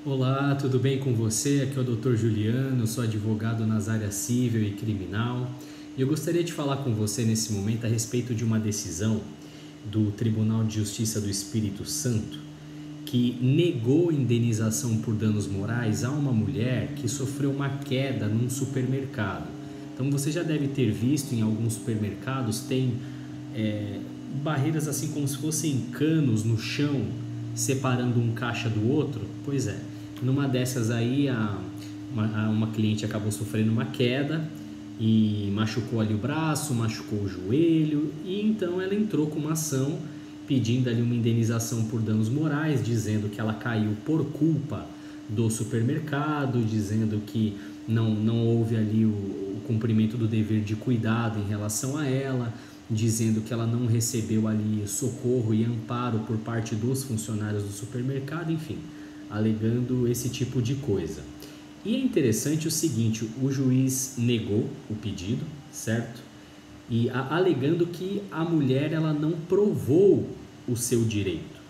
Olá, tudo bem com você? Aqui é o Dr. Juliano, eu sou advogado nas áreas civil e criminal e eu gostaria de falar com você nesse momento a respeito de uma decisão do Tribunal de Justiça do Espírito Santo que negou indenização por danos morais a uma mulher que sofreu uma queda num supermercado. Então você já deve ter visto em alguns supermercados tem barreiras assim como se fossem canos no chão separando um caixa do outro. Pois é, numa dessas aí uma cliente acabou sofrendo uma queda e machucou ali o braço, machucou o joelho, e então ela entrou com uma ação pedindo ali uma indenização por danos morais, dizendo que ela caiu por culpa do supermercado, dizendo que não houve ali o cumprimento do dever de cuidado em relação a ela, dizendo que ela não recebeu ali socorro e amparo por parte dos funcionários do supermercado, enfim, alegando esse tipo de coisa. E é interessante o seguinte, o juiz negou o pedido, certo? E alegando que a mulher ela não provou o seu direito.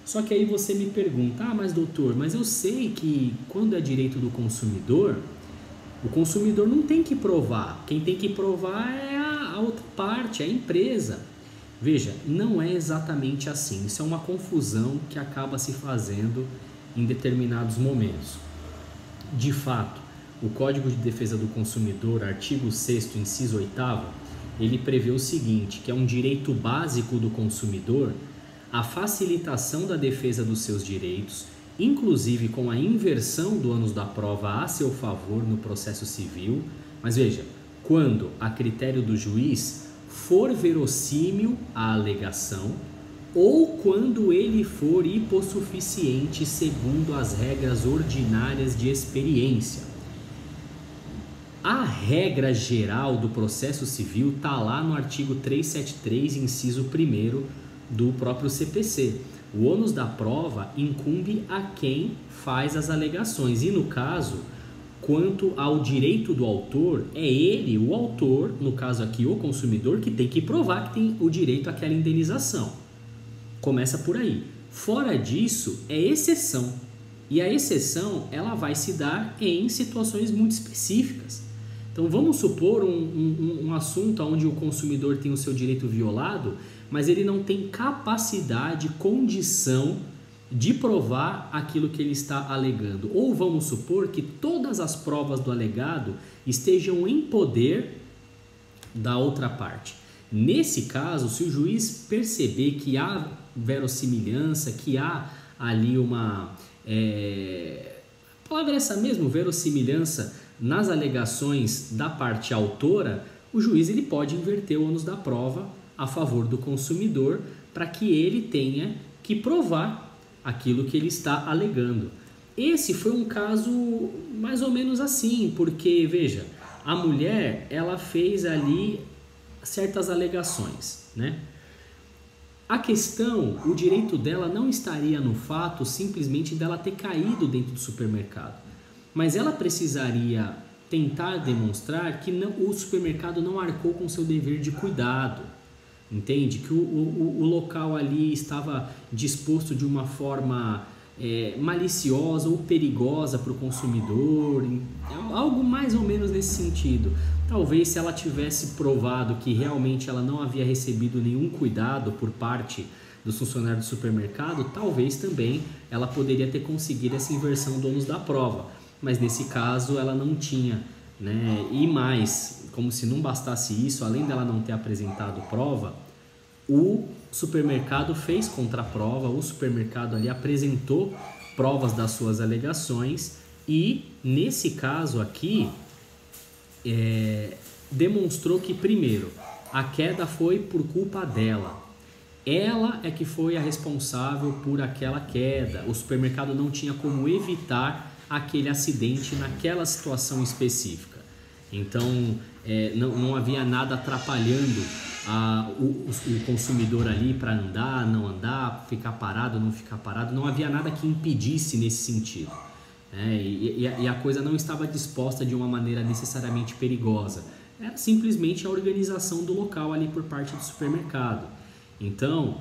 Só que aí você me pergunta, mas doutor, mas eu sei que quando é direito do consumidor, o consumidor não tem que provar, quem tem que provar é a outra parte, a empresa. Veja, não é exatamente assim, isso é uma confusão que acaba se fazendo em determinados momentos. De fato, o Código de Defesa do Consumidor, artigo 6º, inciso 8º, ele prevê o seguinte, que é um direito básico do consumidor a facilitação da defesa dos seus direitos, inclusive com a inversão do ônus da prova a seu favor no processo civil. Mas veja, quando, a critério do juiz, for verossímil a alegação ou quando ele for hipossuficiente segundo as regras ordinárias de experiência. A regra geral do processo civil está lá no artigo 373, inciso 1º do próprio CPC. O ônus da prova incumbe a quem faz as alegações e, no caso, quanto ao direito do autor, é ele, o autor, no caso aqui o consumidor, que tem que provar que tem o direito àquela indenização. Começa por aí. Fora disso, é exceção. E a exceção ela vai se dar em situações muito específicas. Então vamos supor um assunto onde o consumidor tem o seu direito violado, mas ele não tem capacidade, condição de provar aquilo que ele está alegando. Ou vamos supor que todas as provas do alegado estejam em poder da outra parte. Nesse caso, se o juiz perceber que há verossimilhança, que há ali a palavra é essa mesmo, verossimilhança nas alegações da parte autora, o juiz ele pode inverter o ônus da prova a favor do consumidor para que ele tenha que provar aquilo que ele está alegando. Esse foi um caso mais ou menos assim, porque, veja, a mulher ela fez ali certas alegações, né? A questão, o direito dela não estaria no fato simplesmente dela ter caído dentro do supermercado, mas ela precisaria tentar demonstrar que o supermercado não arcou com seu dever de cuidado, entende? Que o local ali estava disposto de uma forma maliciosa ou perigosa para o consumidor, algo mais ou menos nesse sentido. Talvez se ela tivesse provado que realmente ela não havia recebido nenhum cuidado por parte dos funcionários do supermercado, talvez também ela poderia ter conseguido essa inversão do ônus da prova, mas nesse caso ela não tinha, né? E mais, como se não bastasse isso, além dela não ter apresentado prova, o supermercado fez contraprova, o supermercado ali apresentou provas das suas alegações e, nesse caso aqui, demonstrou que, primeiro, a queda foi por culpa dela. Ela é que foi a responsável por aquela queda. O supermercado não tinha como evitar aquele acidente naquela situação específica. Então, não havia nada atrapalhando o consumidor ali para andar, não andar, ficar parado, não ficar parado. Não havia nada que impedisse nesse sentido. E a coisa não estava disposta de uma maneira necessariamente perigosa. Era simplesmente a organização do local ali por parte do supermercado. Então,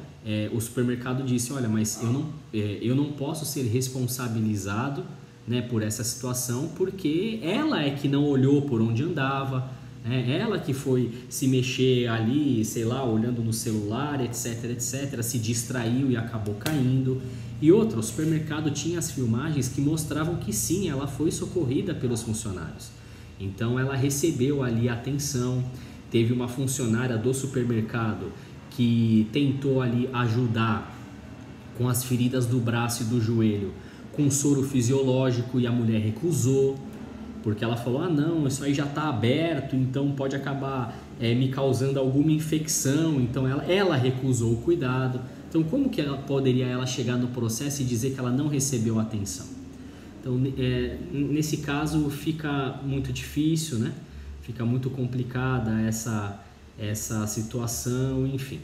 o supermercado disse, olha, mas eu não posso ser responsabilizado, né, por essa situação, porque ela é que não olhou por onde andava, ela que foi se mexer ali, sei lá, olhando no celular, etc, etc, se distraiu e acabou caindo. E outra, o supermercado tinha as filmagens que mostravam que sim, ela foi socorrida pelos funcionários. Então ela recebeu ali atenção. Teve uma funcionária do supermercado que tentou ali ajudar com as feridas do braço e do joelho com soro fisiológico e a mulher recusou, porque ela falou, não, isso aí já está aberto, então pode acabar me causando alguma infecção, então ela recusou o cuidado. Então como que ela poderia chegar no processo e dizer que ela não recebeu atenção? Então nesse caso fica muito difícil, né? Fica muito complicada essa situação, enfim.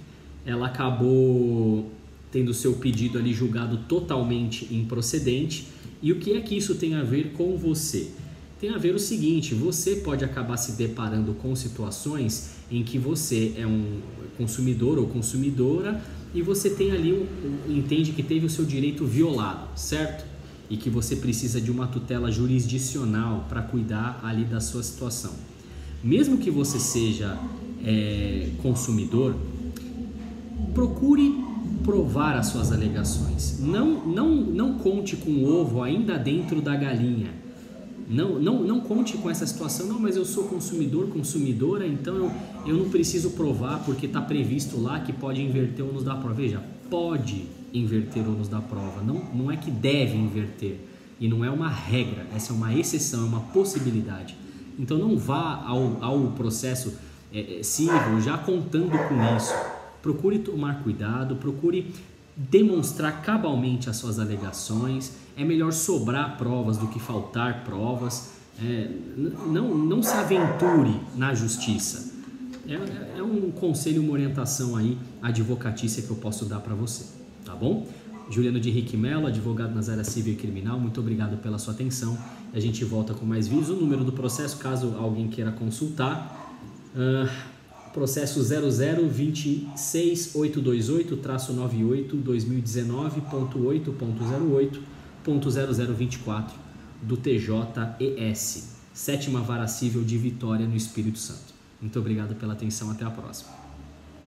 Ela acabou tendo seu pedido ali julgado totalmente improcedente. E o que é que isso tem a ver com você? Tem a ver o seguinte, você pode acabar se deparando com situações em que você é um consumidor ou consumidora e você tem ali entende que teve o seu direito violado, certo? E que você precisa de uma tutela jurisdicional para cuidar ali da sua situação. Mesmo que você seja consumidor, procure provar as suas alegações. Não conte com o ovo ainda dentro da galinha. Não conte com essa situação. Não, mas eu sou consumidor, consumidora, então eu não preciso provar porque está previsto lá que pode inverter o ônus da prova. Veja, pode inverter o ônus da prova. Não é que deve inverter. E não é uma regra. Essa é uma exceção, é uma possibilidade. Então não vá ao processo civil já contando com isso. Procure tomar cuidado, procure demonstrar cabalmente as suas alegações. É melhor sobrar provas do que faltar provas. Não se aventure na justiça. É um conselho, uma orientação aí advocatícia que eu posso dar para você, tá bom? Juliano de Henrique Mello, advogado nas áreas civil e criminal, muito obrigado pela sua atenção. A gente volta com mais vídeos. O número do processo, caso alguém queira consultar, processo 0026828-2019.8.08.0024 do TJES, 7ª Vara Civil de Vitória, no Espírito Santo. Muito obrigado pela atenção, até a próxima.